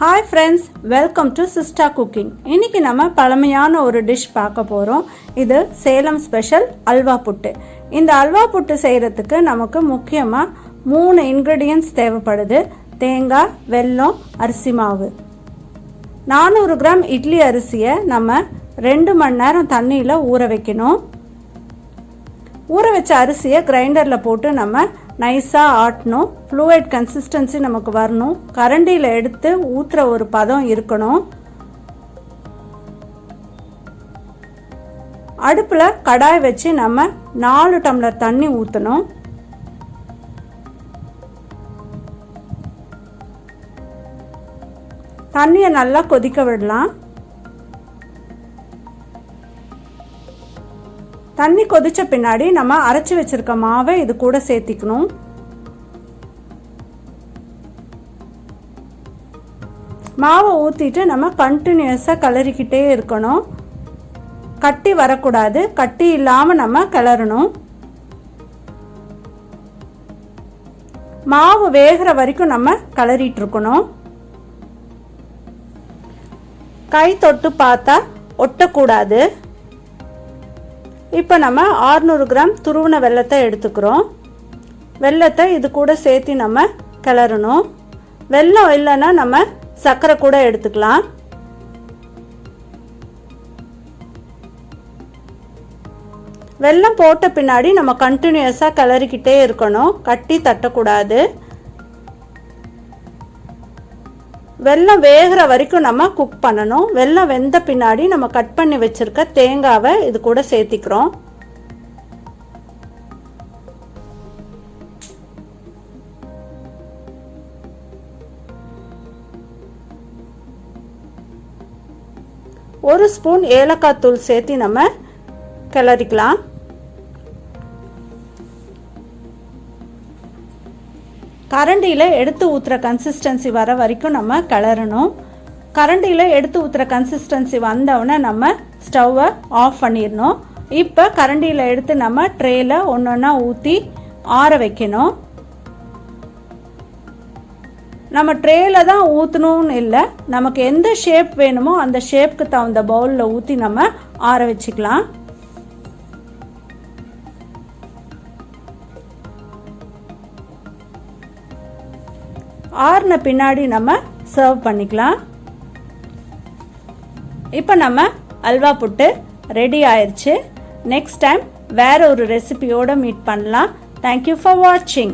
Hi friends, welcome to Sister Cooking. இன்னைக்கு நம்ம பழமையான ஒரு டிஷ் பார்க்க போறோம். இது சேலம் ஸ்பெஷல் அல்வா புட்டு. இந்த அல்வா புட்டு செய்யறதுக்கு நமக்கு முக்கியமா 3 இன்கிரிடியன்ட்ஸ் தேவைப்படுது. தேங்காய், வெல்லம், அரிசி மாவு. 400 கிராம் இட்லி அரிசியை நம்ம 2 மணி நேரம் தண்ணியில ஊற வைக்கணும். ஊற வச்ச அரிசியை கிரைண்டரில் போட்டு நம்ம நைஸாக ஆட்டணும். ஃப்ளூயிட் கன்சிஸ்டன்சி நமக்கு வரணும். கரண்டியில் எடுத்து ஊற்றுற ஒரு பதம் இருக்கணும். அடுப்பில் கடாய் வச்சு நம்ம 4 டம்ளர் தண்ணி ஊற்றணும். தண்ணியை நல்லா கொதிக்க விடலாம். தண்ணி கொதிச்ச பின்னாடி நம்ம அரைச்சி வச்சிருக்க மாவை இது கூட சேர்த்திக்கணும். மாவை ஊற்றிட்டு நம்ம கண்டினியூஸாக கிளறிக்கிட்டே இருக்கணும். கட்டி வரக்கூடாது. கட்டி இல்லாமல் நம்ம கிளறணும். மாவு வேகிற வரைக்கும் நம்ம கிளறிட்டு இருக்கணும். கை தொட்டு பார்த்தா ஒட்டக்கூடாது. இப்போ நம்ம 600 கிராம் துருவின வெல்லத்தை எடுத்துக்கிறோம். வெல்லத்தை இது கூட சேர்த்து நம்ம கிளறணும். வெல்லம் இல்லைன்னா நம்ம சர்க்கரை கூட எடுத்துக்கலாம். வெல்லம் போட்ட பின்னாடி நம்ம கண்டினியூஸாக கிளறிக்கிட்டே இருக்கணும். கட்டி தட்டக்கூடாது. வெல்லம் வேகிற வரைக்கும் நம்ம குக் பண்ணணும். வெல்லம் வெந்த பின்னாடி நம்ம கட் பண்ணி வச்சிருக்க தேங்காவை இது கூட சேர்த்திக்கிறோம். ஒரு ஸ்பூன் ஏலக்காய் தூள் சேர்த்து நம்ம கிளறிக்கலாம். கரண்டியில் எடுத்து ஊற்றுற கன்சிஸ்டன்சி வர வரைக்கும் நம்ம கிளறணும். கரண்டியில் எடுத்து ஊற்றுற கன்சிஸ்டன்சி வந்தவுடனே நம்ம ஸ்டவ்வை ஆஃப் பண்ணிடணும். இப்போ கரண்டியில் எடுத்து நம்ம ட்ரேயில் ஒன்றொன்னா ஊற்றி ஆற வைக்கணும். நம்ம ட்ரேயில் தான் ஊற்றணும்னு இல்லை. நமக்கு எந்த ஷேப் வேணுமோ அந்த ஷேப்புக்கு தகுந்த பவுலில் ஊற்றி நம்ம ஆற வச்சுக்கலாம். ஆறுன பின்னாடி நம்ம சர்வ் பண்ணிக்கலாம். இப்போ நம்ம அல்வா புட்டு ரெடி ஆயிடுச்சு. நெக்ஸ்ட் டைம் வேற ஒரு ரெசிபியோட மீட் பண்ணலாம். தேங்க்யூ ஃபார் வாட்சிங்.